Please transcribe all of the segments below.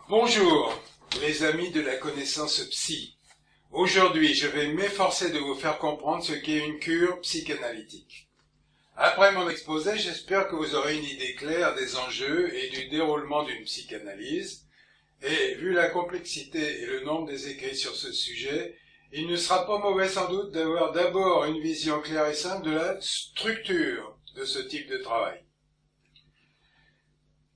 Bonjour, les amis de la connaissance psy. Aujourd'hui, je vais m'efforcer de vous faire comprendre ce qu'est une cure psychanalytique. Après mon exposé, j'espère que vous aurez une idée claire des enjeux et du déroulement d'une psychanalyse. Et vu la complexité et le nombre des écrits sur ce sujet, il ne sera pas mauvais sans doute d'avoir d'abord une vision claire et simple de la structure de ce type de travail.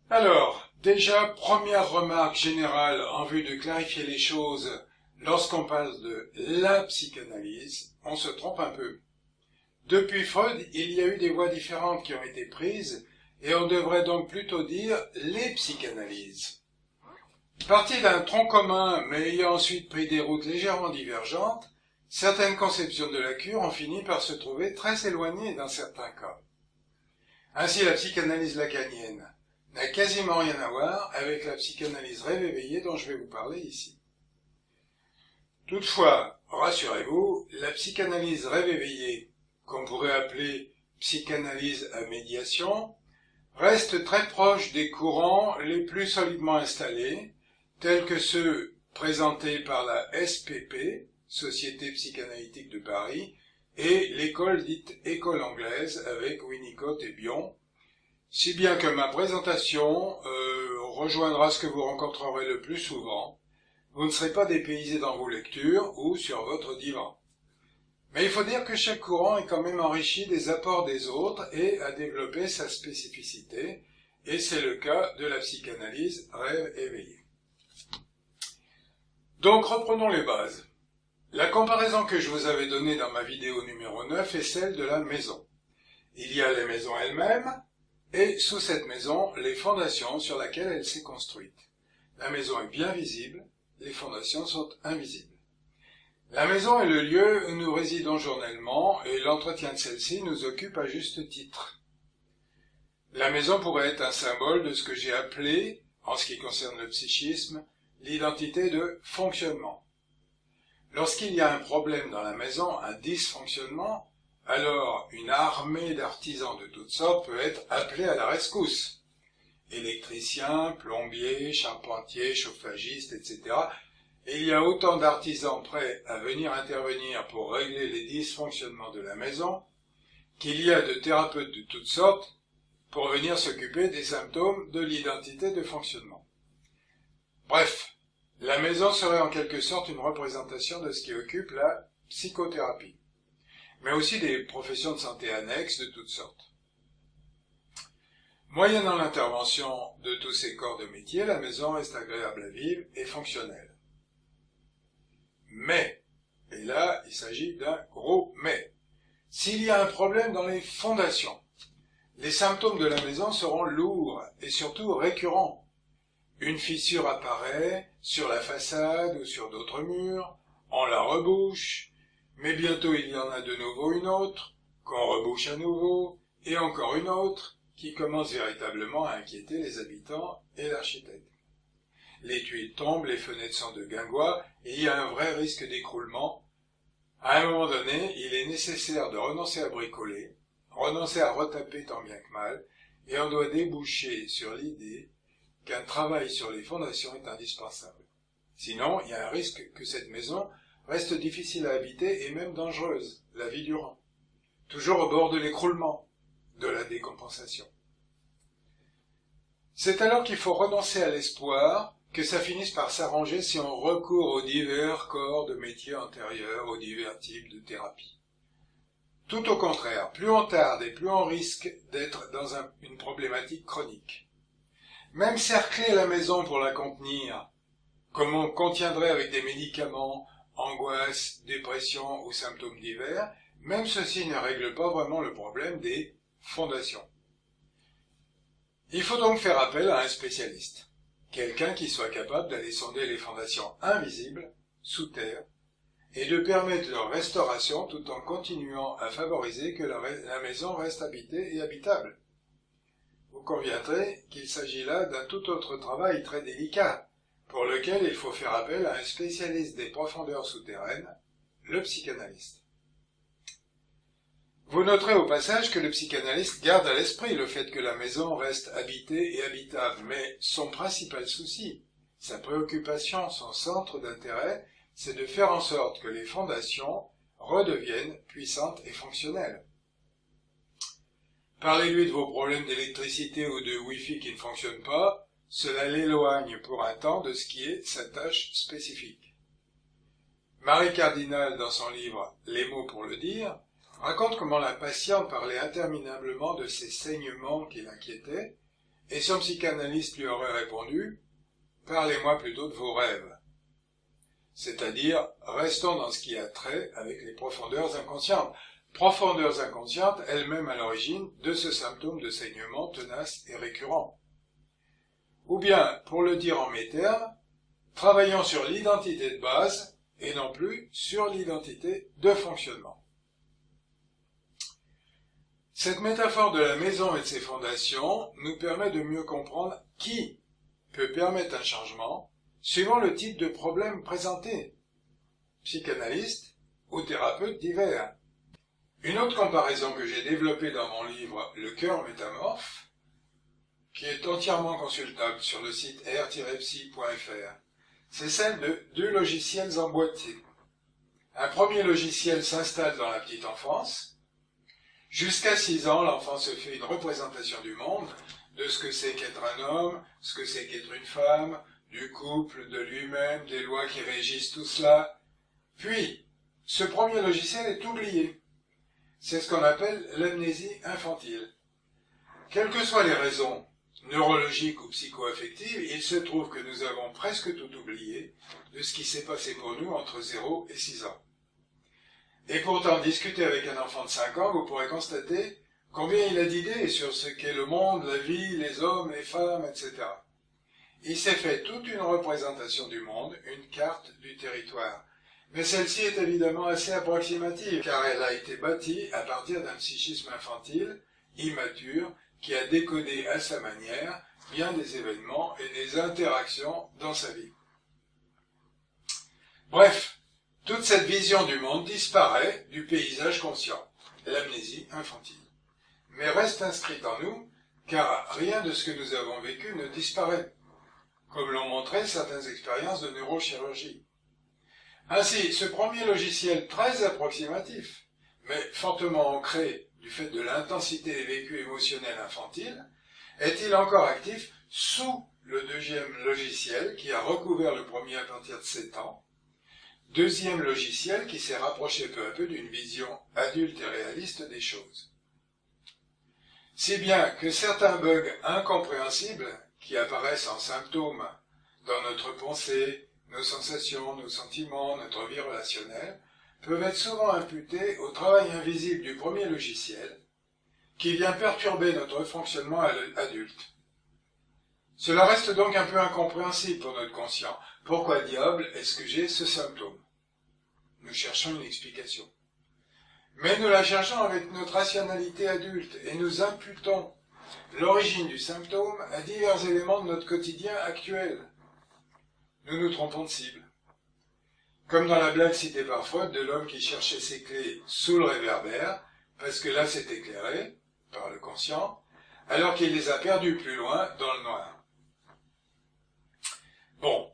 Alors, déjà, première remarque générale en vue de clarifier les choses, lorsqu'on parle de la psychanalyse, on se trompe un peu. Depuis Freud, il y a eu des voies différentes qui ont été prises, et on devrait donc plutôt dire les psychanalyses. Parti d'un tronc commun, mais ayant ensuite pris des routes légèrement divergentes, certaines conceptions de la cure ont fini par se trouver très éloignées dans certains cas. Ainsi, la psychanalyse lacanienne n'a quasiment rien à voir avec la psychanalyse rêve éveillé dont je vais vous parler ici. Toutefois, rassurez-vous, la psychanalyse rêve éveillé, qu'on pourrait appeler psychanalyse à médiation, reste très proche des courants les plus solidement installés, tels que ceux présentés par la SPP, Société psychanalytique de Paris, et l'école dite école anglaise avec Winnicott et Bion, si bien que ma présentation rejoindra ce que vous rencontrerez le plus souvent. Vous ne serez pas dépaysé dans vos lectures ou sur votre divan. Mais il faut dire que chaque courant est quand même enrichi des apports des autres et a développé sa spécificité, et c'est le cas de la psychanalyse rêve éveillé. Donc reprenons les bases. La comparaison que je vous avais donnée dans ma vidéo numéro 9 est celle de la maison. Il y a les maisons elles-mêmes, et sous cette maison, les fondations sur lesquelles elle s'est construite. La maison est bien visible, les fondations sont invisibles. La maison est le lieu où nous résidons journellement et l'entretien de celle-ci nous occupe à juste titre. La maison pourrait être un symbole de ce que j'ai appelé, en ce qui concerne le psychisme, l'identité de fonctionnement. Lorsqu'il y a un problème dans la maison, un dysfonctionnement, alors une armée d'artisans de toutes sortes peut être appelée à la rescousse. Électriciens, plombiers, charpentiers, chauffagistes, etc. Et il y a autant d'artisans prêts à venir intervenir pour régler les dysfonctionnements de la maison qu'il y a de thérapeutes de toutes sortes pour venir s'occuper des symptômes de l'identité de fonctionnement. Bref, la maison serait en quelque sorte une représentation de ce qui occupe la psychothérapie, mais aussi des professions de santé annexes de toutes sortes. Moyennant l'intervention de tous ces corps de métier, la maison reste agréable à vivre et fonctionnelle. Mais, et là il s'agit d'un gros mais, s'il y a un problème dans les fondations, les symptômes de la maison seront lourds et surtout récurrents. Une fissure apparaît sur la façade ou sur d'autres murs, on la rebouche, mais bientôt il y en a de nouveau une autre, qu'on rebouche à nouveau, et encore une autre, qui commence véritablement à inquiéter les habitants et l'architecte. Les tuiles tombent, les fenêtres sont de guingois, et il y a un vrai risque d'écroulement. À un moment donné, il est nécessaire de renoncer à bricoler, renoncer à retaper tant bien que mal, et on doit déboucher sur l'idée qu'un travail sur les fondations est indispensable. Sinon, il y a un risque que cette maison reste difficile à habiter et même dangereuse, la vie durant. Toujours au bord de l'écroulement, de la décompensation. C'est alors qu'il faut renoncer à l'espoir que ça finisse par s'arranger si on recourt aux divers corps de métiers antérieurs, aux divers types de thérapie. Tout au contraire, plus on tarde et plus on risque d'être dans une problématique chronique. Même cercler la maison pour la contenir, comme on contiendrait avec des médicaments, angoisse, dépression ou symptômes divers, même ceci ne règle pas vraiment le problème des fondations. Il faut donc faire appel à un spécialiste, quelqu'un qui soit capable d'aller sonder les fondations invisibles, sous terre, et de permettre leur restauration tout en continuant à favoriser que la maison reste habitée et habitable. Vous conviendrez qu'il s'agit là d'un tout autre travail très délicat, pour lequel il faut faire appel à un spécialiste des profondeurs souterraines, le psychanalyste. Vous noterez au passage que le psychanalyste garde à l'esprit le fait que la maison reste habitée et habitable, mais son principal souci, Sa préoccupation, son centre d'intérêt, c'est de faire en sorte que les fondations redeviennent puissantes et fonctionnelles. Parlez-lui de vos problèmes d'électricité ou de Wi-Fi qui ne fonctionnent pas, cela l'éloigne pour un temps de ce qui est sa tâche spécifique. Marie Cardinal, dans son livre « Les mots pour le dire », raconte comment la patiente parlait interminablement de ses saignements qui l'inquiétaient, et son psychanalyste lui aurait répondu « Parlez-moi plutôt de vos rêves ». C'est-à-dire, restons dans ce qui a trait avec les profondeurs inconscientes. Profondeurs inconscientes, elles-mêmes à l'origine de ce symptôme de saignement tenace et récurrent. Ou bien, pour le dire en mes termes, travaillons sur l'identité de base et non plus sur l'identité de fonctionnement. Cette métaphore de la maison et de ses fondations nous permet de mieux comprendre qui peut permettre un changement suivant le type de problème présenté, psychanalyste ou thérapeute divers. Une autre comparaison que j'ai développée dans mon livre « Le cœur métamorphe », qui est entièrement consultable sur le site r-psy.fr, c'est celle de deux logiciels emboîtés. Un premier logiciel s'installe dans la petite enfance. Jusqu'à 6 ans, l'enfant se fait une représentation du monde, de ce que c'est qu'être un homme, ce que c'est qu'être une femme, du couple, de lui-même, des lois qui régissent tout cela. Puis, ce premier logiciel est oublié. C'est ce qu'on appelle l'amnésie infantile. Quelles que soient les raisons, neurologiques ou psycho-affectives, il se trouve que nous avons presque tout oublié de ce qui s'est passé pour nous entre 0 et 6 ans. Et pourtant, discuter avec un enfant de 5 ans, vous pourrez constater combien il a d'idées sur ce qu'est le monde, la vie, les hommes, les femmes, etc. Il s'est fait toute une représentation du monde, une carte du territoire. Mais celle-ci est évidemment assez approximative, car elle a été bâtie à partir d'un psychisme infantile, immature, qui a décodé à sa manière bien des événements et des interactions dans sa vie. Bref, toute cette vision du monde disparaît du paysage conscient, l'amnésie infantile. Mais reste inscrite en nous, car rien de ce que nous avons vécu ne disparaît, comme l'ont montré certaines expériences de neurochirurgie. Ainsi, ce premier logiciel très approximatif, mais fortement ancré du fait de l'intensité des vécus émotionnels infantiles, est-il encore actif sous le deuxième logiciel qui a recouvert le premier à partir de 7 ans, deuxième logiciel qui s'est rapproché peu à peu d'une vision adulte et réaliste des choses. Si bien que certains bugs incompréhensibles qui apparaissent en symptômes dans notre pensée, nos sensations, nos sentiments, notre vie relationnelle, peuvent être souvent imputés au travail invisible du premier logiciel, qui vient perturber notre fonctionnement adulte. Cela reste donc un peu incompréhensible pour notre conscient. Pourquoi diable est-ce que j'ai ce symptôme? Nous cherchons une explication. Mais nous la cherchons avec notre rationalité adulte et nous imputons l'origine du symptôme à divers éléments de notre quotidien actuel. Nous nous trompons de cible. Comme dans la blague citée par Freud de l'homme qui cherchait ses clés sous le réverbère, parce que là c'est éclairé, par le conscient, alors qu'il les a perdues plus loin, dans le noir. Bon,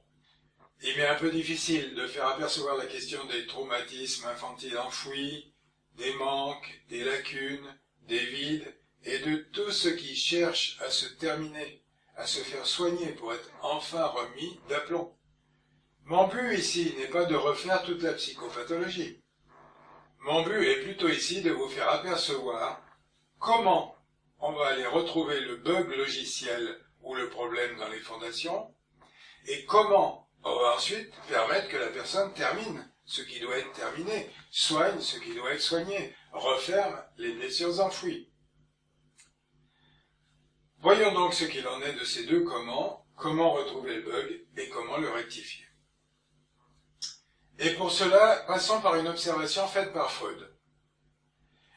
il m'est un peu difficile de faire apercevoir la question des traumatismes infantiles enfouis, des manques, des lacunes, des vides, et de tout ce qui cherche à se terminer, à se faire soigner pour être enfin remis d'aplomb. Mon but ici n'est pas de refaire toute la psychopathologie. Mon but est plutôt ici de vous faire apercevoir comment on va aller retrouver le bug logiciel ou le problème dans les fondations et comment on va ensuite permettre que la personne termine ce qui doit être terminé, soigne ce qui doit être soigné, referme les blessures enfouies. Voyons donc ce qu'il en est de ces deux comment retrouver le bug et comment le rectifier. Et pour cela, passons par une observation faite par Freud.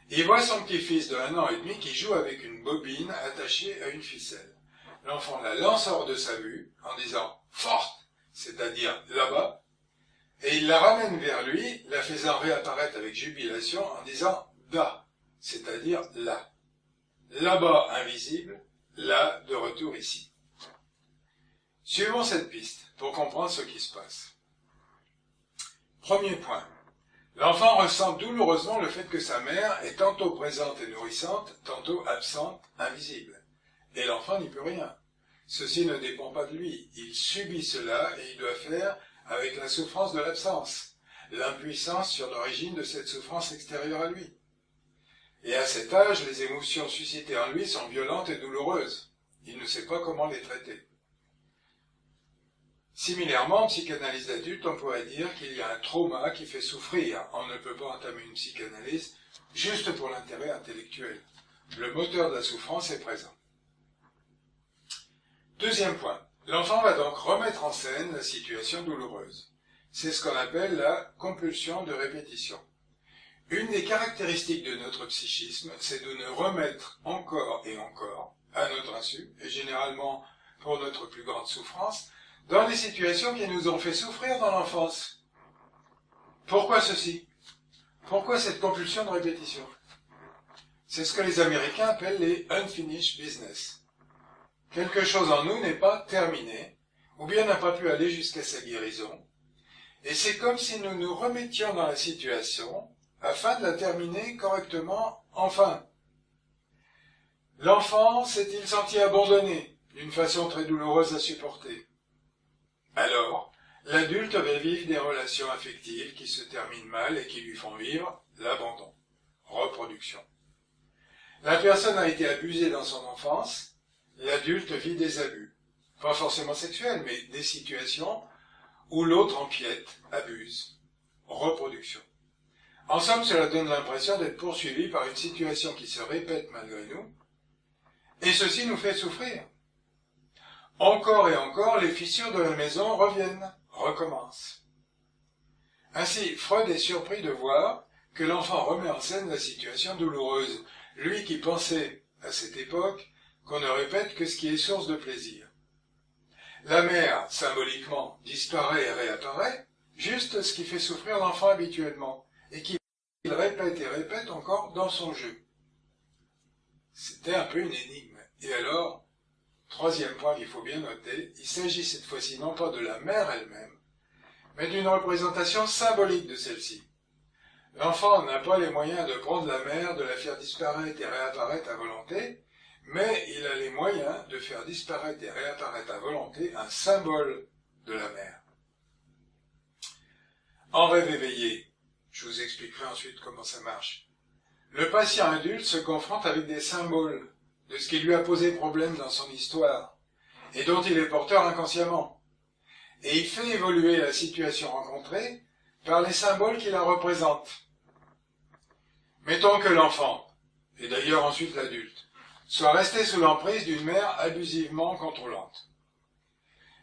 Il voit son petit-fils de 1 an et demi qui joue avec une bobine attachée à une ficelle. L'enfant la lance hors de sa vue en disant « forte », c'est-à-dire là-bas, et il la ramène vers lui, la faisant réapparaître avec jubilation en disant « da », c'est-à-dire là. Là-bas invisible, là de retour ici. Suivons cette piste pour comprendre ce qui se passe. Premier point. L'enfant ressent douloureusement le fait que sa mère est tantôt présente et nourrissante, tantôt absente, invisible. Et l'enfant n'y peut rien. Ceci ne dépend pas de lui. Il subit cela et il doit faire avec la souffrance de l'absence, l'impuissance sur l'origine de cette souffrance extérieure à lui. Et à cet âge, les émotions suscitées en lui sont violentes et douloureuses. Il ne sait pas comment les traiter. Similairement, en psychanalyse d'adulte, on pourrait dire qu'il y a un trauma qui fait souffrir. On ne peut pas entamer une psychanalyse juste pour l'intérêt intellectuel. Le moteur de la souffrance est présent. Deuxième point. L'enfant va donc remettre en scène la situation douloureuse. C'est ce qu'on appelle la compulsion de répétition. Une des caractéristiques de notre psychisme, c'est de nous remettre encore et encore, à notre insu, et généralement pour notre plus grande souffrance, dans les situations qui nous ont fait souffrir dans l'enfance. Pourquoi ceci? Pourquoi cette compulsion de répétition? C'est ce que les Américains appellent les unfinished business. Quelque chose en nous n'est pas terminé, ou bien n'a pas pu aller jusqu'à sa guérison, et c'est comme si nous nous remettions dans la situation afin de la terminer correctement enfin. L'enfant s'est-il senti abandonné d'une façon très douloureuse à supporter? Alors, l'adulte va vivre des relations affectives qui se terminent mal et qui lui font vivre l'abandon, reproduction. La personne a été abusée dans son enfance, l'adulte vit des abus, pas forcément sexuels, mais des situations où l'autre empiète, abuse, reproduction. En somme, cela donne l'impression d'être poursuivi par une situation qui se répète malgré nous, et ceci nous fait souffrir. Encore et encore, les fissures de la maison reviennent, recommencent. Ainsi, Freud est surpris de voir que l'enfant remet en scène la situation douloureuse, lui qui pensait, à cette époque, qu'on ne répète que ce qui est source de plaisir. La mère, symboliquement, disparaît et réapparaît, juste ce qui fait souffrir l'enfant habituellement, et qu'il répète et répète encore dans son jeu. C'était un peu une énigme. Et alors, troisième point qu'il faut bien noter, il s'agit cette fois-ci non pas de la mère elle-même, mais d'une représentation symbolique de celle-ci. L'enfant n'a pas les moyens de prendre la mère, de la faire disparaître et réapparaître à volonté, mais il a les moyens de faire disparaître et réapparaître à volonté un symbole de la mère. En rêve éveillé, je vous expliquerai ensuite comment ça marche. Le patient adulte se confronte avec des symboles de ce qui lui a posé problème dans son histoire, et dont il est porteur inconsciemment. Et il fait évoluer la situation rencontrée par les symboles qui la représentent. Mettons que l'enfant, et d'ailleurs ensuite l'adulte, soit resté sous l'emprise d'une mère abusivement contrôlante.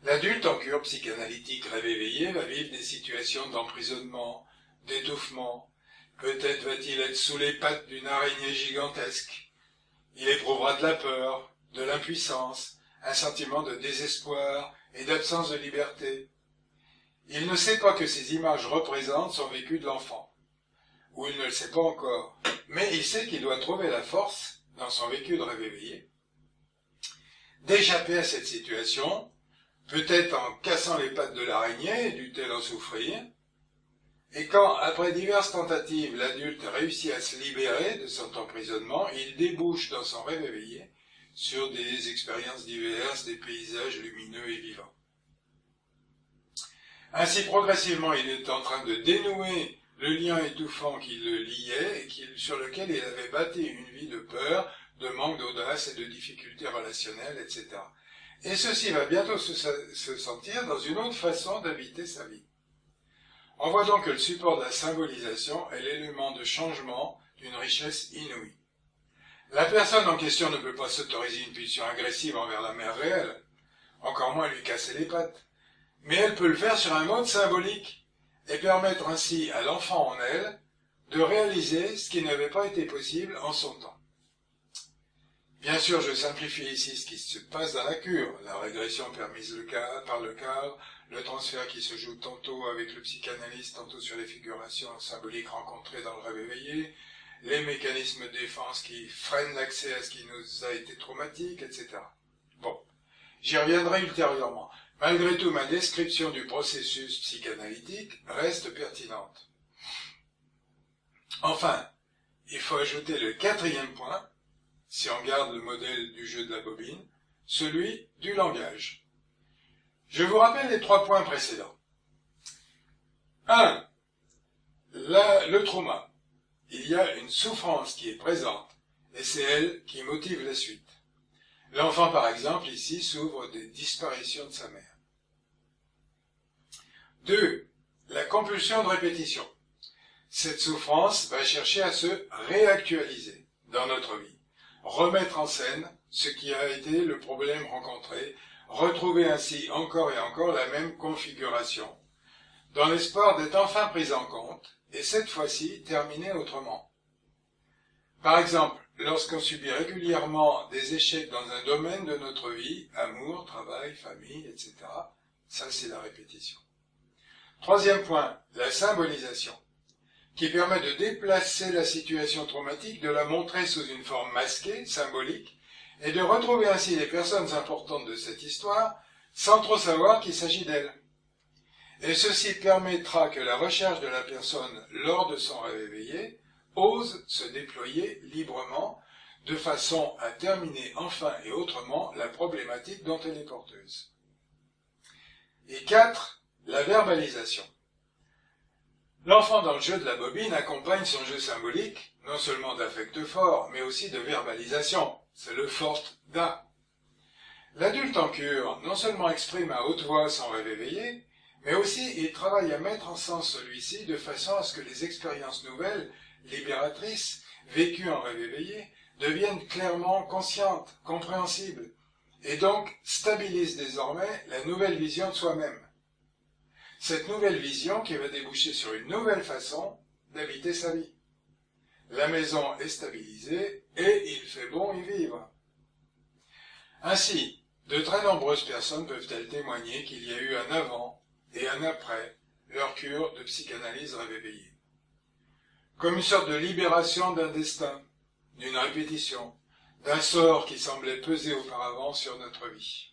L'adulte en cure psychanalytique rêve éveillé va vivre des situations d'emprisonnement, d'étouffement. Peut-être va-t-il être sous les pattes d'une araignée gigantesque. Il éprouvera de la peur, de l'impuissance, un sentiment de désespoir et d'absence de liberté. Il ne sait pas que ces images représentent son vécu de l'enfant. Ou il ne le sait pas encore, mais il sait qu'il doit trouver la force, dans son vécu de rêve éveillé, d'échapper à cette situation, peut-être en cassant les pattes de l'araignée, dût-elle en souffrir, et quand, après diverses tentatives, l'adulte réussit à se libérer de son emprisonnement, il débouche dans son rêve éveillé sur des expériences diverses, des paysages lumineux et vivants. Ainsi, progressivement, il est en train de dénouer le lien étouffant qui le liait et sur lequel il avait bâti une vie de peur, de manque d'audace et de difficultés relationnelles, etc. Et ceci va bientôt se sentir dans une autre façon d'habiter sa vie. On voit donc que le support de la symbolisation est l'élément de changement d'une richesse inouïe. La personne en question ne peut pas s'autoriser une pulsion agressive envers la mère réelle, encore moins lui casser les pattes, mais elle peut le faire sur un mode symbolique et permettre ainsi à l'enfant en elle de réaliser ce qui n'avait pas été possible en son temps. Bien sûr, je simplifie ici ce qui se passe dans la cure, la régression permise par le cadre, le transfert qui se joue tantôt avec le psychanalyste, tantôt sur les figurations symboliques rencontrées dans le rêve éveillé, les mécanismes de défense qui freinent l'accès à ce qui nous a été traumatique, etc. Bon, j'y reviendrai ultérieurement. Malgré tout, ma description du processus psychanalytique reste pertinente. Enfin, il faut ajouter le quatrième point, si on garde le modèle du jeu de la bobine, celui du langage. Je vous rappelle les 3 points précédents. 1. Le trauma. Il y a une souffrance qui est présente, et c'est elle qui motive la suite. L'enfant, par exemple, ici, souffre des disparitions de sa mère. 2. La compulsion de répétition. Cette souffrance va chercher à se réactualiser dans notre vie, remettre en scène ce qui a été le problème rencontré, retrouver ainsi encore et encore la même configuration, dans l'espoir d'être enfin prise en compte, et cette fois-ci terminer autrement. Par exemple, lorsqu'on subit régulièrement des échecs dans un domaine de notre vie, amour, travail, famille, etc., ça c'est la répétition. 3e point, la symbolisation, qui permet de déplacer la situation traumatique, de la montrer sous une forme masquée, symbolique, et de retrouver ainsi les personnes importantes de cette histoire sans trop savoir qu'il s'agit d'elles. Et ceci permettra que la recherche de la personne lors de son rêve éveillé ose se déployer librement de façon à terminer enfin et autrement la problématique dont elle est porteuse. Et 4. La verbalisation. L'enfant dans le jeu de la bobine accompagne son jeu symbolique, non seulement d'affect fort, mais aussi de verbalisation. C'est le forte da. L'adulte en cure non seulement exprime à haute voix son rêve éveillé, mais aussi il travaille à mettre en sens celui-ci de façon à ce que les expériences nouvelles, libératrices, vécues en rêve éveillé, deviennent clairement conscientes, compréhensibles, et donc stabilisent désormais la nouvelle vision de soi-même. Cette nouvelle vision qui va déboucher sur une nouvelle façon d'habiter sa vie. La maison est stabilisée et il fait bon y vivre. Ainsi, de très nombreuses personnes peuvent-elles témoigner qu'il y a eu un avant et un après leur cure de psychanalyse rêve éveillé. Comme une sorte de libération d'un destin, d'une répétition, d'un sort qui semblait peser auparavant sur notre vie.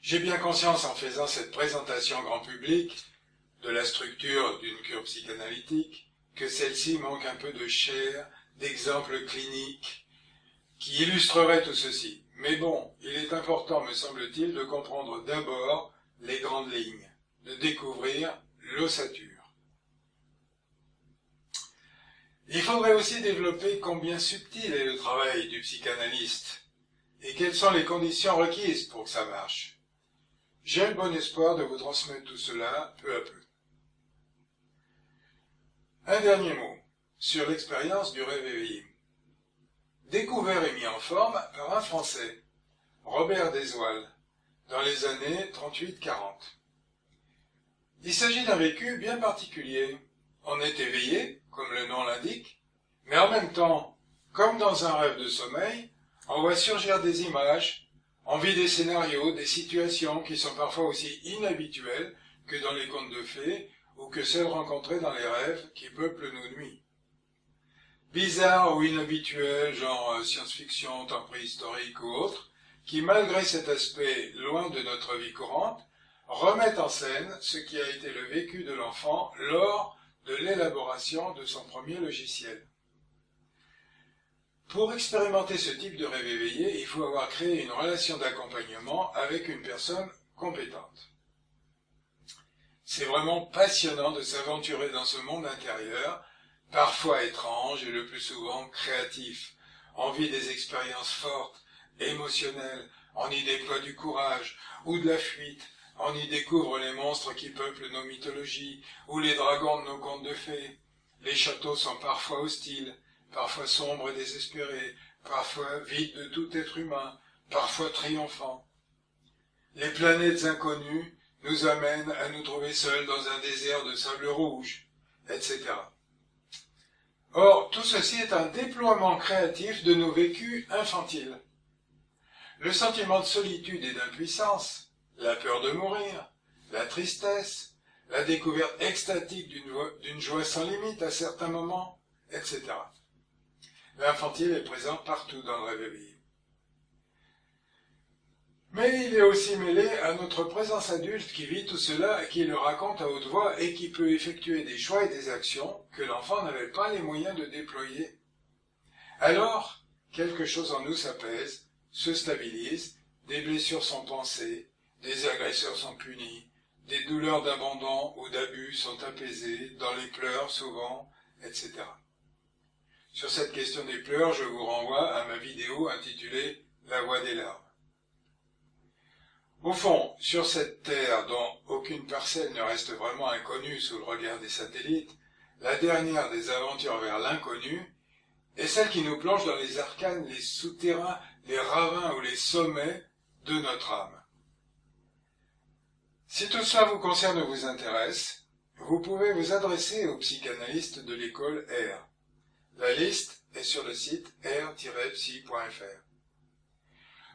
J'ai bien conscience en faisant cette présentation grand public de la structure d'une cure psychanalytique que celle-ci manque un peu de chair, d'exemples cliniques qui illustreraient tout ceci. Mais bon, il est important, me semble-t-il, de comprendre d'abord les grandes lignes, de découvrir l'ossature. Il faudrait aussi développer combien subtil est le travail du psychanalyste et quelles sont les conditions requises pour que ça marche. J'ai le bon espoir de vous transmettre tout cela peu à peu. Un dernier mot sur l'expérience du rêve éveillé. Découvert et mis en forme par un Français, Robert Desoual, dans les années 38-40. Il s'agit d'un vécu bien particulier. On est éveillé, comme le nom l'indique, mais en même temps, comme dans un rêve de sommeil, on voit surgir des images, on vit des scénarios, des situations qui sont parfois aussi inhabituelles que dans les contes de fées ou que celles rencontrées dans les rêves qui peuplent nos nuits. Bizarres ou inhabituels, genre science-fiction, temps préhistorique ou autre, qui malgré cet aspect loin de notre vie courante, remettent en scène ce qui a été le vécu de l'enfant lors de l'élaboration de son premier logiciel. Pour expérimenter ce type de rêve éveillé, il faut avoir créé une relation d'accompagnement avec une personne compétente. C'est vraiment passionnant de s'aventurer dans ce monde intérieur, parfois étrange et le plus souvent créatif. On vit des expériences fortes, émotionnelles, on y déploie du courage ou de la fuite, on y découvre les monstres qui peuplent nos mythologies ou les dragons de nos contes de fées. Les châteaux sont parfois hostiles, parfois sombres et désespérés, parfois vides de tout être humain, parfois triomphants. Les planètes inconnues nous amènent à nous trouver seuls dans un désert de sable rouge, etc. Or, tout ceci est un déploiement créatif de nos vécus infantiles. Le sentiment de solitude et d'impuissance, la peur de mourir, la tristesse, la découverte extatique d'une joie sans limite à certains moments, etc. L'infantile est présent partout dans le rêve éveillé. Mais il est aussi mêlé à notre présence adulte qui vit tout cela et qui le raconte à haute voix et qui peut effectuer des choix et des actions que l'enfant n'avait pas les moyens de déployer. Alors, quelque chose en nous s'apaise, se stabilise, des blessures sont pansées, des agresseurs sont punis, des douleurs d'abandon ou d'abus sont apaisées, dans les pleurs souvent, etc. Sur cette question des pleurs, je vous renvoie à ma vidéo intitulée « La voix des larmes ». Au fond, sur cette terre dont aucune parcelle ne reste vraiment inconnue sous le regard des satellites, la dernière des aventures vers l'inconnu est celle qui nous plonge dans les arcanes, les souterrains, les ravins ou les sommets de notre âme. Si tout cela vous concerne ou vous intéresse, vous pouvez vous adresser aux psychanalystes de l'école R. La liste est sur le site r-psy.fr.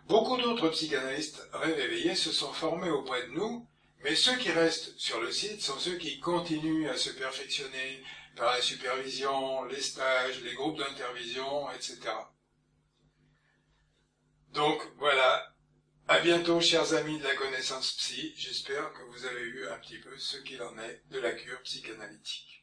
Beaucoup d'autres psychanalystes rêves éveillés se sont formés auprès de nous, mais ceux qui restent sur le site sont ceux qui continuent à se perfectionner par la supervision, les stages, les groupes d'intervision, etc. Donc voilà, à bientôt chers amis de la connaissance psy, j'espère que vous avez vu un petit peu ce qu'il en est de la cure psychanalytique.